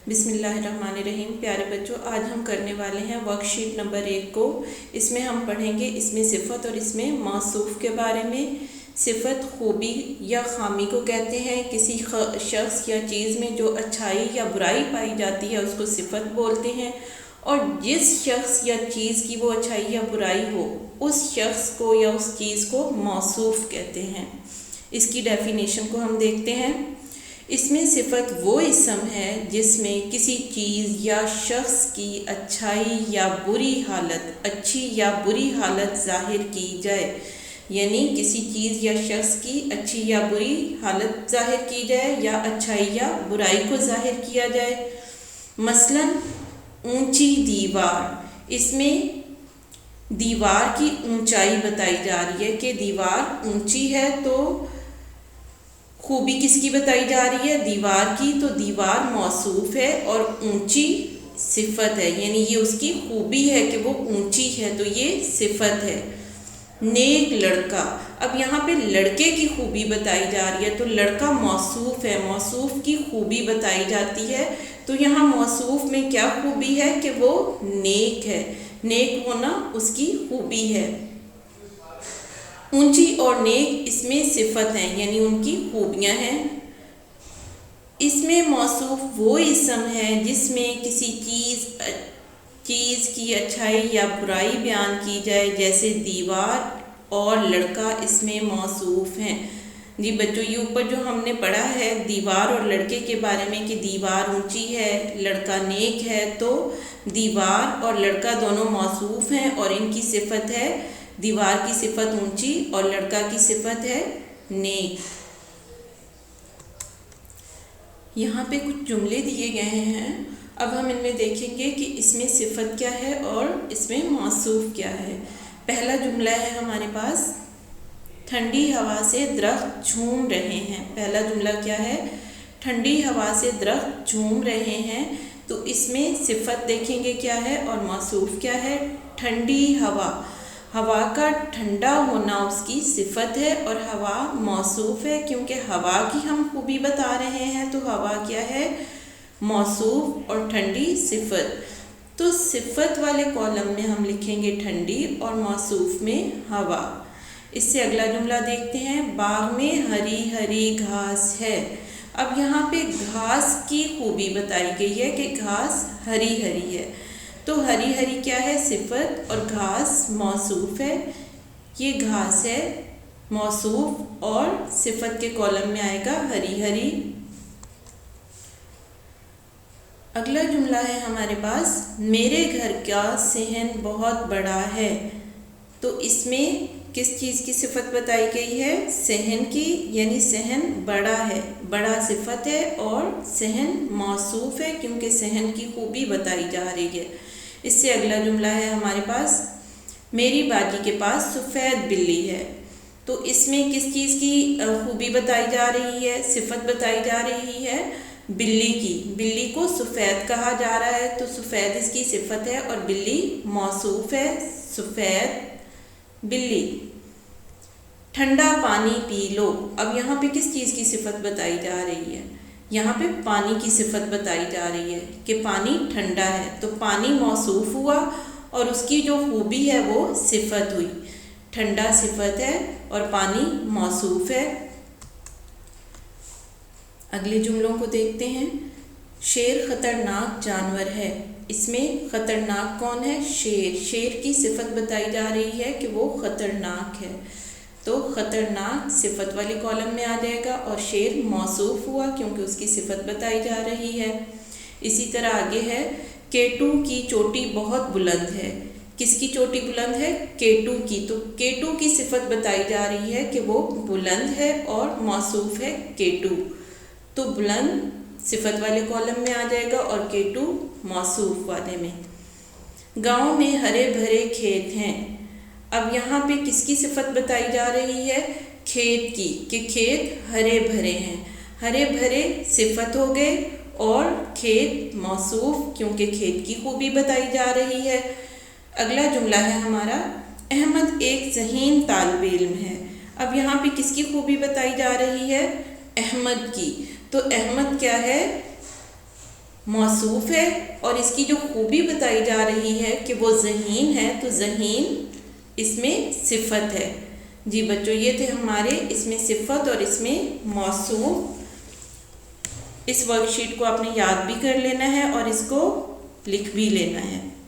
بسم اللہ الرحمن الرحیم۔ پیارے بچوں، آج ہم کرنے والے ہیں ورک شیٹ نمبر 1 کو۔ اس میں ہم پڑھیں گے اس میں صفت اور اس میں موصوف کے بارے میں۔ صفت خوبی یا خامی کو کہتے ہیں۔ کسی شخص یا چیز میں جو اچھائی یا برائی پائی جاتی ہے اس کو صفت بولتے ہیں، اور جس شخص یا چیز کی وہ اچھائی یا برائی ہو اس شخص کو یا اس چیز کو موصوف کہتے ہیں۔ اس کی ڈیفینیشن کو ہم دیکھتے ہیں۔ اس میں صفت وہ اسم ہے جس میں کسی چیز یا شخص کی اچھائی یا بری حالت، اچھی یا بری حالت ظاہر کی جائے، یعنی کسی چیز یا شخص کی اچھی یا بری حالت ظاہر کی جائے یا اچھائی یا برائی کو ظاہر کیا جائے۔ مثلا اونچی دیوار، اس میں دیوار کی اونچائی بتائی جا رہی ہے کہ دیوار اونچی ہے، تو خوبی کس کی بتائی جا رہی ہے؟ دیوار کی، تو دیوار موصوف ہے اور اونچی صفت ہے، یعنی یہ اس کی خوبی ہے کہ وہ اونچی ہے، تو یہ صفت ہے۔ نیک لڑکا، اب یہاں پہ لڑکے کی خوبی بتائی جا رہی ہے، تو لڑکا موصوف ہے، موصوف کی خوبی بتائی جاتی ہے، تو یہاں موصوف میں کیا خوبی ہے کہ وہ نیک ہے، نیک ہونا اس کی خوبی ہے۔ اونچی اور نیک اس میں صفت ہیں، یعنی ان کی خوبیاں ہیں۔ اس میں موصوف وہ اسم ہے جس میں کسی چیز کی اچھائی یا برائی بیان کی جائے، جیسے دیوار اور لڑکا اس میں موصوف ہیں۔ جی بچوں، یہ اوپر جو ہم نے پڑھا ہے دیوار اور لڑکے کے بارے میں کہ دیوار اونچی ہے، لڑکا نیک ہے، تو دیوار اور لڑکا دونوں موصوف ہیں اور ان کی صفت ہے، دیوار کی صفت اونچی اور لڑکا کی صفت ہے نیک۔ یہاں پہ کچھ جملے دیے گئے ہیں، اب ہم ان میں دیکھیں گے کہ اس میں صفت کیا ہے اور اس میں موصوف کیا ہے۔ پہلا جملہ ہے ہمارے پاس، ٹھنڈی ہوا سے درخت جھوم رہے ہیں۔ پہلا جملہ کیا ہے؟ ٹھنڈی ہوا سے درخت جھوم رہے ہیں، تو اس میں صفت دیکھیں گے کیا ہے اور موصوف کیا ہے؟ ٹھنڈی ہوا، ہوا کا ٹھنڈا ہونا اس کی صفت ہے اور ہوا موصوف ہے، کیونکہ ہوا کی ہم خوبی بتا رہے ہیں، تو ہوا کیا ہے؟ موصوف، اور ٹھنڈی صفت۔ تو صفت والے کالم میں ہم لکھیں گے ٹھنڈی اور موصوف میں ہوا۔ اس سے اگلا جملہ دیکھتے ہیں، باغ میں ہری ہری گھاس ہے۔ اب یہاں پہ گھاس کی خوبی بتائی گئی ہے کہ گھاس ہری ہری ہے، تو ہری ہری کیا ہے؟ صفت، اور گھاس موصوف ہے، یہ گھاس ہے موصوف، اور صفت کے کالم میں آئے گا ہری ہری۔ اگلا جملہ ہے ہمارے پاس، میرے گھر کا صحن بہت بڑا ہے، تو اس میں کس چیز کی صفت بتائی گئی ہے؟ صحن کی، یعنی صحن بڑا ہے، بڑا صفت ہے اور صحن موصوف ہے، کیونکہ صحن کی خوبی بتائی جا رہی ہے۔ اس سے اگلا جملہ ہے ہمارے پاس، میری باجی کے پاس سفید بلی ہے، تو اس میں کس چیز کی خوبی بتائی جا رہی ہے؟ صفت بتائی جا رہی ہے بلی کی، بلی کو سفید کہا جا رہا ہے، تو سفید اس کی صفت ہے اور بلی موصوف ہے، سفید بلی۔ ٹھنڈا پانی پی لو، اب یہاں پہ کس چیز کی صفت بتائی جا رہی ہے؟ یہاں پہ پانی کی صفت بتائی جا رہی ہے کہ پانی ٹھنڈا ہے، تو پانی موصوف ہوا اور اس کی جو خوبی ہے وہ صفت ہوئی، ٹھنڈا صفت ہے اور پانی موصوف ہے۔ اگلے جملوں کو دیکھتے ہیں، شیر خطرناک جانور ہے، اس میں خطرناک کون ہے؟ شیر، شیر کی صفت بتائی جا رہی ہے کہ وہ خطرناک ہے، تو خطرناک صفت والے کالم میں آ جائے گا اور شیر موصوف ہوا کیونکہ اس کی صفت بتائی جا رہی ہے۔ اسی طرح آگے ہے، کیٹو کی چوٹی بہت بلند ہے، کس کی چوٹی بلند ہے؟ کیٹو کی، تو کیٹو کی صفت بتائی جا رہی ہے کہ وہ بلند ہے اور موصوف ہے کیٹو، تو بلند صفت والے کالم میں آ جائے گا اور کیٹو موصوف والے میں۔ گاؤں میں ہرے بھرے کھیت ہیں، اب یہاں پہ کس کی صفت بتائی جا رہی ہے؟ کھیت کی، کہ کھیت ہرے بھرے ہیں، ہرے بھرے صفت ہو گئے اور کھیت موصوف، کیونکہ کھیت کی خوبی بتائی جا رہی ہے۔ اگلا جملہ ہے ہمارا، احمد ایک ذہین طالب علم ہے، اب یہاں پہ کس کی خوبی بتائی جا رہی ہے؟ احمد کی، تو احمد کیا ہے؟ موصوف ہے اور اس کی جو خوبی بتائی جا رہی ہے کہ وہ ذہین ہے، تو ذہین اس میں صفت ہے۔ جی بچوں، یہ تھے ہمارے اس میں صفت اور اس میں موصوف۔ اس ورک شیٹ کو آپ نے یاد بھی کر لینا ہے اور اس کو لکھ بھی لینا ہے۔